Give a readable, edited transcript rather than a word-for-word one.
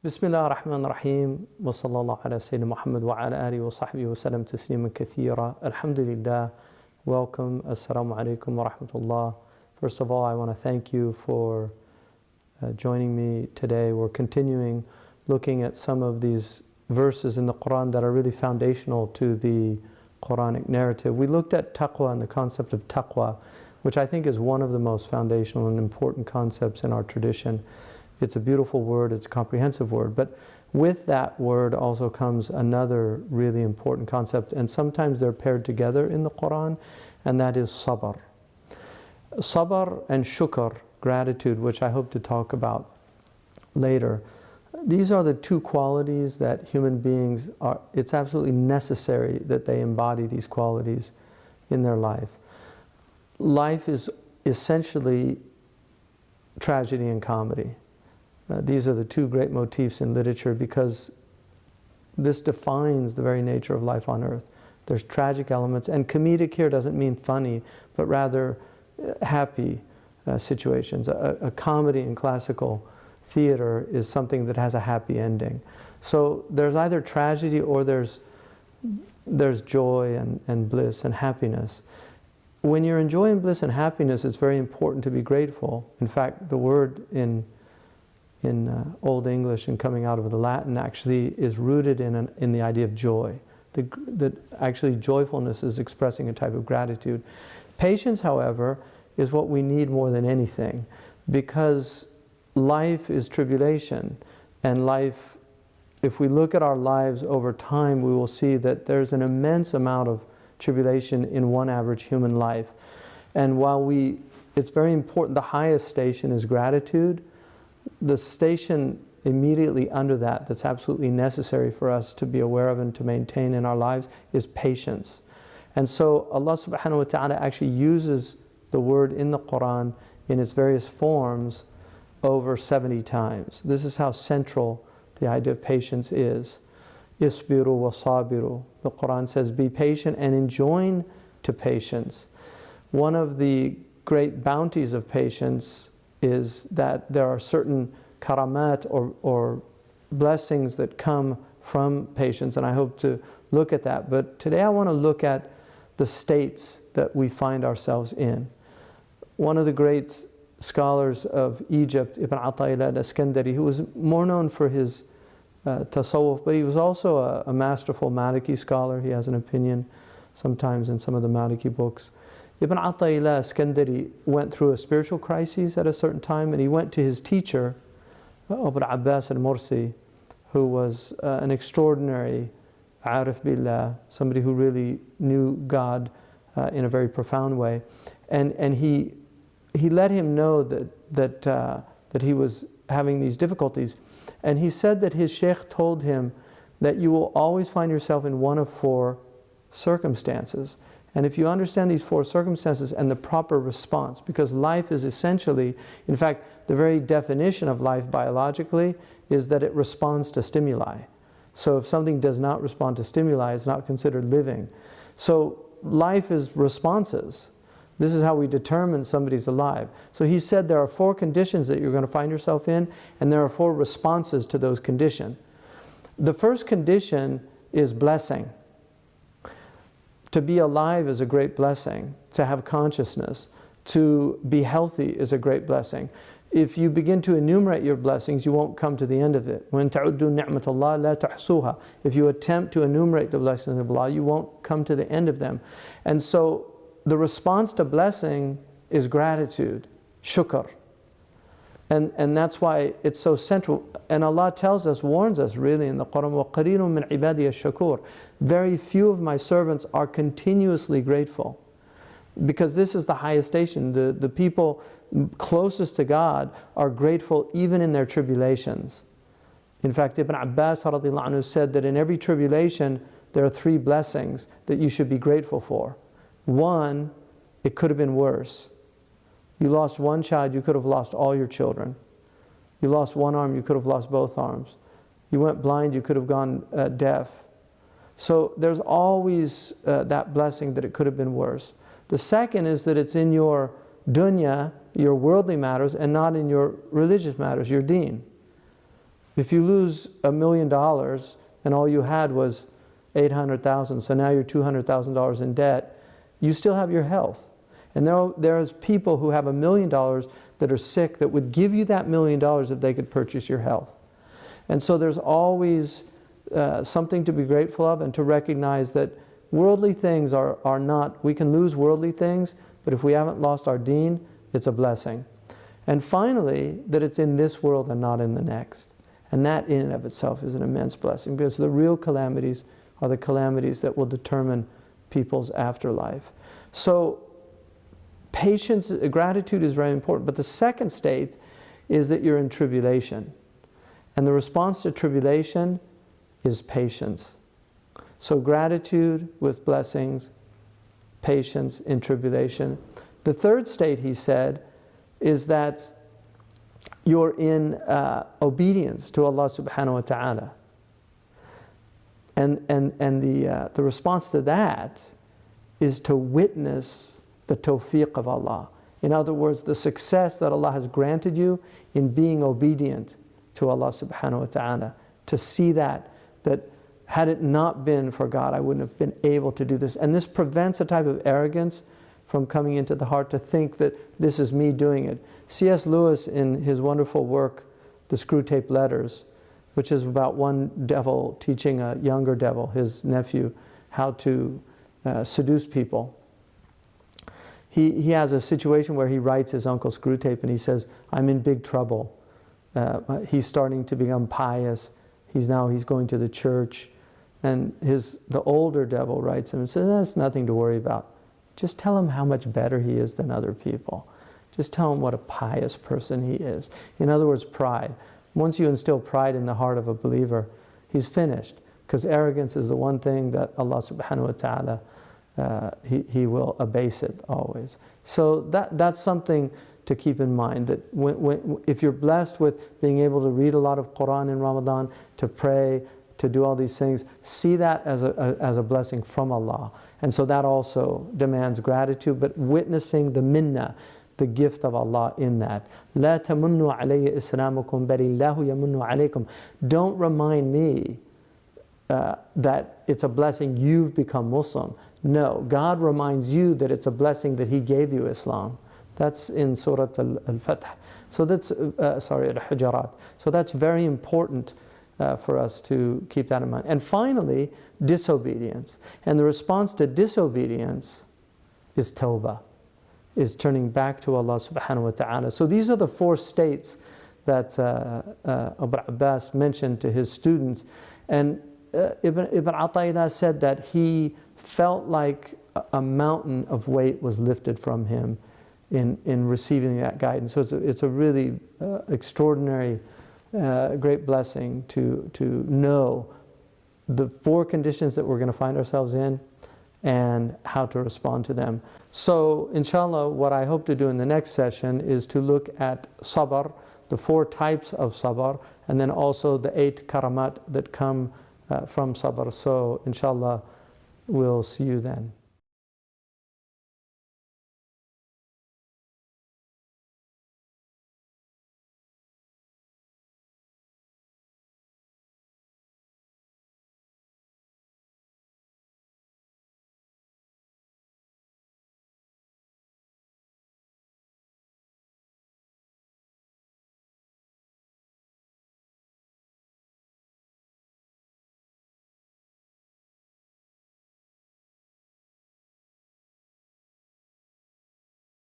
بسم الله الرحمن الرحيم وصلى الله على سيدنا محمد وعلى آله وصحبه وسلم تسليما كثيرا. Alhamdulillah. Welcome. Assalamu alaikum wa rahmatullah. First of all, I want to thank you for joining me today. We're continuing looking at some of these verses in the Quran that are really foundational to the Quranic narrative. We looked at taqwa and the concept of taqwa, which I think is one of the most foundational and important concepts in our tradition. It's a beautiful word, it's a comprehensive word, but with that word also comes another really important concept, and sometimes they're paired together in the Quran, and that is sabr. Sabr and shukr, gratitude, which I hope to talk about later. These are the two qualities that human beings are, it's absolutely necessary that they embody these qualities in their life. Life is essentially tragedy and comedy. These are the two great motifs in literature because this defines the very nature of life on earth. There's tragic elements, and comedic here doesn't mean funny, but rather happy situations. A comedy in classical theater is something that has a happy ending. So there's either tragedy or there's joy and bliss and happiness. When you're enjoying bliss and happiness, it's very important to be grateful. In fact, the word in Old English and coming out of the Latin actually is rooted in the idea of joy. That actually joyfulness is expressing a type of gratitude. Patience, however, is what we need more than anything, because life is tribulation, and life, if we look at our lives over time, we will see that there's an immense amount of tribulation in one average human life. And while it's very important, the highest station is gratitude. The station immediately under that, that's absolutely necessary for us to be aware of and to maintain in our lives, is patience. And so Allah subhanahu wa ta'ala actually uses the word in the Quran in its various forms over 70 times. This is how central the idea of patience is. Isbiru wa sabiru. The Quran says, be patient and enjoin to patience. One of the great bounties of patience is that there are certain karamat or blessings that come from patience, and I hope to look at that. But today I want to look at the states that we find ourselves in. One of the great scholars of Egypt, Ata Allah al Iskandari, who was more known for his tasawwuf, but he was also a masterful Maliki scholar. He has an opinion sometimes in some of the Maliki books. Ata Allah al Iskandari went through a spiritual crisis at a certain time, and he went to his teacher, Abbas al Mursi, who was an extraordinary arif billah, somebody who really knew God in a very profound way. And he let him know that he was having these difficulties. And he said that his sheikh told him that you will always find yourself in one of four circumstances. And if you understand these four circumstances and the proper response, because life is essentially, in fact, the very definition of life biologically is that it responds to stimuli. So if something does not respond to stimuli, it's not considered living. So life is responses. This is how we determine somebody's alive. So he said there are four conditions that you're going to find yourself in, and there are four responses to those conditions. The first condition is blessing. To be alive is a great blessing. To have consciousness, to be healthy is a great blessing. If you begin to enumerate your blessings, you won't come to the end of it. وَإِن تَعُدُّوا نِعْمَةَ اللَّهِ لَا تُحْصُوهَا. If you attempt to enumerate the blessings of Allah, you won't come to the end of them. And so the response to blessing is gratitude, shukr. And that's why it's so central. And Allah tells us, warns us really in the Quran, وَقَلِيلٌ مِّنْ عِبَادِيَ الشَّكُورِ. Very few of my servants are continuously grateful. Because this is the highest station. The people closest to God are grateful even in their tribulations. In fact, Ibn Abbas radiallahu anhu said that in every tribulation there are three blessings that you should be grateful for. One, it could have been worse. You lost one child, you could have lost all your children. You lost one arm, you could have lost both arms. You went blind, you could have gone deaf. So there's always that blessing that it could have been worse. The second is that it's in your dunya, your worldly matters, and not in your religious matters, your deen. If you lose $1 million and all you had was 800,000, so now you're $200,000 in debt, you still have your health. And there's people who have $1 million that are sick that would give you that $1 million if they could purchase your health. And so there's always something to be grateful of, and to recognize that worldly things are not, we can lose worldly things, but if we haven't lost our deen, it's a blessing. And finally, that it's in this world and not in the next. And that in and of itself is an immense blessing, because the real calamities are the calamities that will determine people's afterlife. So patience, gratitude is very important. But the second state is that you're in tribulation. And the response to tribulation is patience. So gratitude with blessings, patience in tribulation. The third state, he said, is that you're in obedience to Allah subhanahu wa ta'ala. And the response to that is to witness the tawfiq of Allah. In other words, the success that Allah has granted you in being obedient to Allah subhanahu wa ta'ala. To see that had it not been for God, I wouldn't have been able to do this. And this prevents a type of arrogance from coming into the heart, to think that this is me doing it. C.S. Lewis, in his wonderful work, The Screwtape Letters, which is about one devil teaching a younger devil, his nephew, how to seduce people. He has a situation where he writes his uncle Screwtape, and he says, I'm in big trouble. He's starting to become pious. He's going to the church. And the older devil writes him and says, that's nothing to worry about. Just tell him how much better he is than other people. Just tell him what a pious person he is. In other words, pride. Once you instill pride in the heart of a believer, he's finished. Because arrogance is the one thing that Allah subhanahu wa ta'ala, He will abase it always. So that's something to keep in mind, that if you're blessed with being able to read a lot of Quran in Ramadan, to pray, to do all these things, see that as a blessing from Allah. And so that also demands gratitude, but witnessing the minnah, the gift of Allah in that. لا تمنوا علي إسلامكم بل الله يمن عليكم. Don't remind me that it's a blessing you've become Muslim. No, God reminds you that it's a blessing that He gave you Islam. That's in Surah Al-Fath. So that's, Al-Hujarat. So that's very important for us to keep that in mind. And finally, disobedience. And the response to disobedience is tawbah, is turning back to Allah subhanahu wa ta'ala. So these are the four states that Abbas mentioned to his students. And Ibn Ata Allah said that he felt like a mountain of weight was lifted from him in receiving that guidance. So it's a really extraordinary, great blessing to know the four conditions that we're going to find ourselves in and how to respond to them. So inshallah, what I hope to do in the next session is to look at sabr, the four types of sabr, and then also the 8 karamat that come from sabr. So inshallah, we'll see you then.